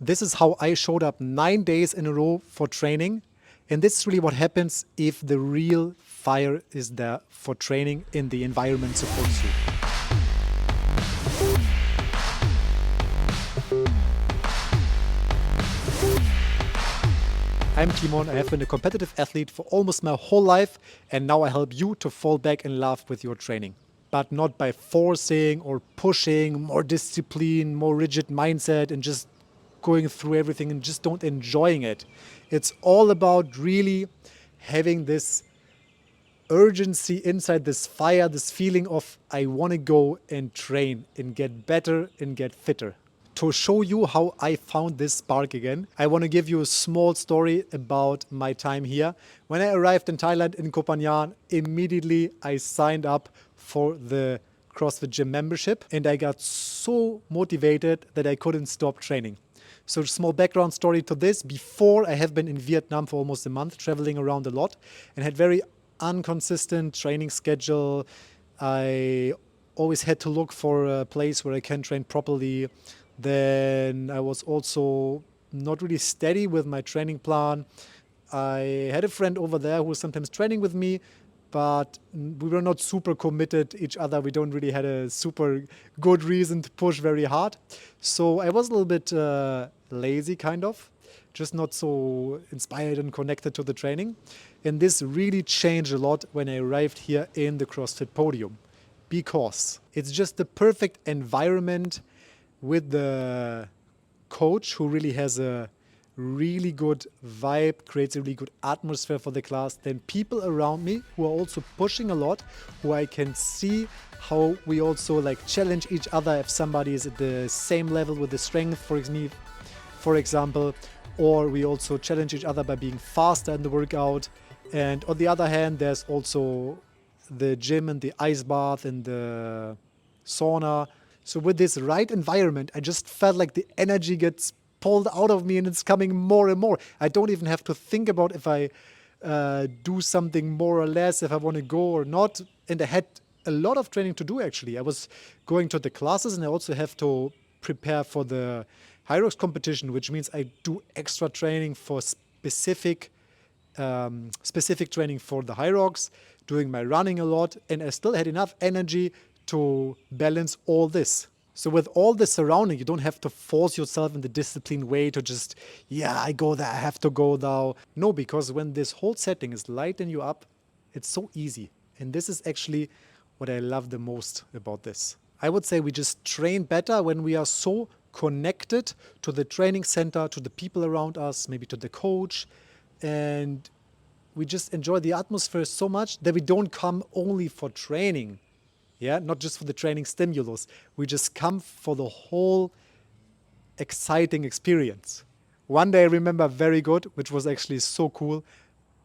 This is how I showed up 9 days in a row for training. And this is really what happens if the real fire is there for training and the environment supports you. I'm Timon. I have been a competitive athlete for almost my whole life, and now I help you to fall back in love with your training. But not by forcing or pushing, more discipline, more rigid mindset, and just going through everything and just don't enjoying it. It's all about really having this urgency inside, this fire, this feeling of I want to go and train and get better and get fitter. To show you how I found this spark again, I want to give you a small story about my time here. When I arrived in Thailand, in Koh Phangan, immediately I signed up for the CrossFit gym membership and I got so motivated that I couldn't stop training. So small background story to this. Before, I have been in Vietnam for almost a month, traveling around a lot and had very inconsistent training schedule. I always had to look for a place where I can train properly. Then I was also not really steady with my training plan. I had a friend over there who was sometimes training with me, but we were not super committed each other. We don't really had a super good reason to push very hard. So I was a little bit lazy, kind of, just not so inspired and connected to the training. And this really changed a lot when I arrived here in the CrossFit Podium, because it's just the perfect environment with the coach who really has a really good vibe, creates a really good atmosphere for the class. Then people around me who are also pushing a lot, who I can see how we also like challenge each other if somebody is at the same level with the strength, for example, or we also challenge each other by being faster in the workout. And on the other hand, there's also the gym and the ice bath and the sauna. So with this right environment, I just felt like the energy gets pulled out of me and it's coming more and more. I don't even have to think about if I do something more or less, if I want to go or not. And I had a lot of training to do, actually. I was going to the classes and I also have to prepare for the Hyrox competition, which means I do extra training for specific training for the Hyrox, doing my running a lot, and I still had enough energy to balance all this. So with all the surrounding, you don't have to force yourself in the disciplined way to just, yeah, I go there, I have to go now. No, because when this whole setting is lighting you up, it's so easy. And this is actually what I love the most about this. I would say we just train better when we are so connected to the training center, to the people around us, maybe to the coach, and we just enjoy the atmosphere so much that we don't come only for training. Yeah, not just for the training stimulus. We just come for the whole exciting experience. One day I remember very good, which was actually so cool.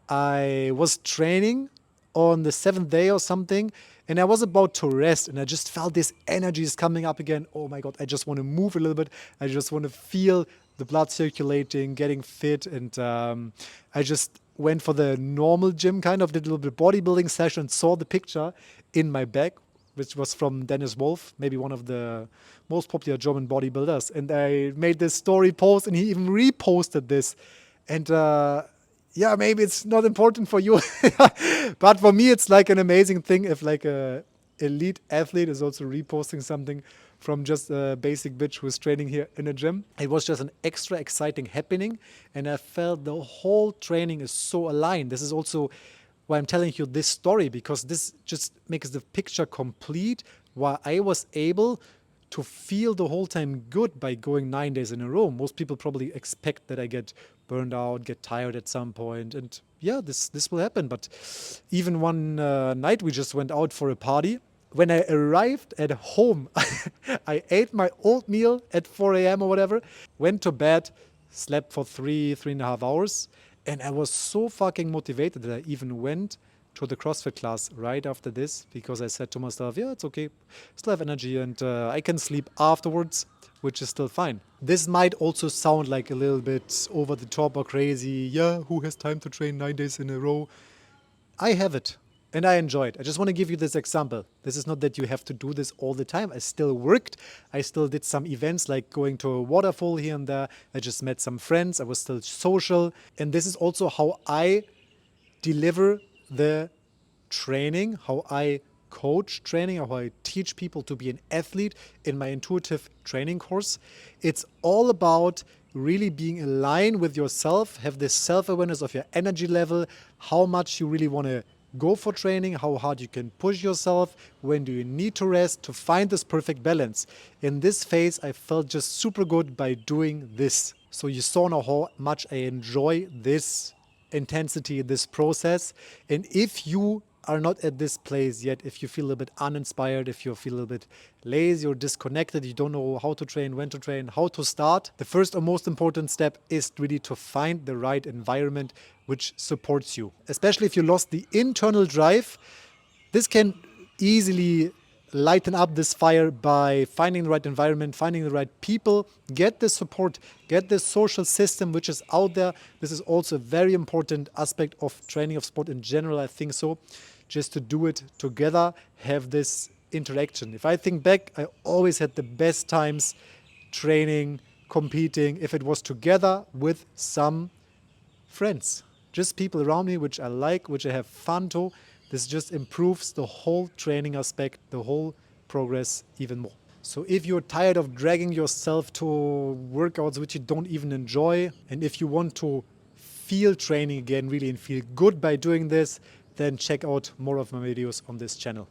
I was training on the 7th day or something, and I was about to rest, and I just felt this energy is coming up again. Oh my God, I just want to move a little bit. I just want to feel the blood circulating, getting fit, and I just went for the normal gym, kind of did a little bit bodybuilding session, saw the picture in my bag, which was from Dennis Wolf, maybe one of the most popular German bodybuilders. And I made this story post and he even reposted this. And yeah, maybe it's not important for you, but for me, it's like an amazing thing if like a elite athlete is also reposting something from just a basic bitch who's training here in a gym. It was just an extra exciting happening. And I felt the whole training is so aligned. This is also why I'm telling you this story, because this just makes the picture complete, why I was able to feel the whole time good by going 9 days in a row. Most people probably expect that I get burned out, get tired at some point, and yeah, this will happen. But even one night we just went out for a party. When I arrived at home, I ate my oatmeal at 4 a.m. or whatever, went to bed, slept for 3.5 hours, and I was so fucking motivated that I even went to the CrossFit class right after this, because I said to myself, yeah, it's okay, still have energy and I can sleep afterwards, which is still fine. This might also sound like a little bit over the top or crazy. Yeah, who has time to train 9 days in a row? I have it. And I enjoyed. I just want to give you this example. This is not that you have to do this all the time. I still worked. I still did some events like going to a waterfall here and there. I just met some friends. I was still social. And this is also how I deliver the training, how I coach training, how I teach people to be an athlete in my intuitive training course. It's all about really being aligned with yourself, have this self-awareness of your energy level, how much you really want to go for training, how hard you can push yourself, when do you need to rest, to find this perfect balance. In this phase, I felt just super good by doing this. So you saw now how much I enjoy this intensity, this process. And if you are not at this place yet, if you feel a little bit uninspired, if you feel a little bit lazy or disconnected, you don't know how to train, when to train, how to start, the first or most important step is really to find the right environment which supports you. Especially if you lost the internal drive, this can easily lighten up this fire by finding the right environment, finding the right people, get the support, get the social system which is out there. This is also a very important aspect of training, of sport in general, I think so. Just to do it together, have this interaction. If I think back, I always had the best times training, competing, if it was together with some friends, just people around me which I like, which I have fun to. This just improves the whole training aspect, the whole progress even more. So if you're tired of dragging yourself to workouts which you don't even enjoy, and if you want to feel training again really and feel good by doing this, then check out more of my videos on this channel.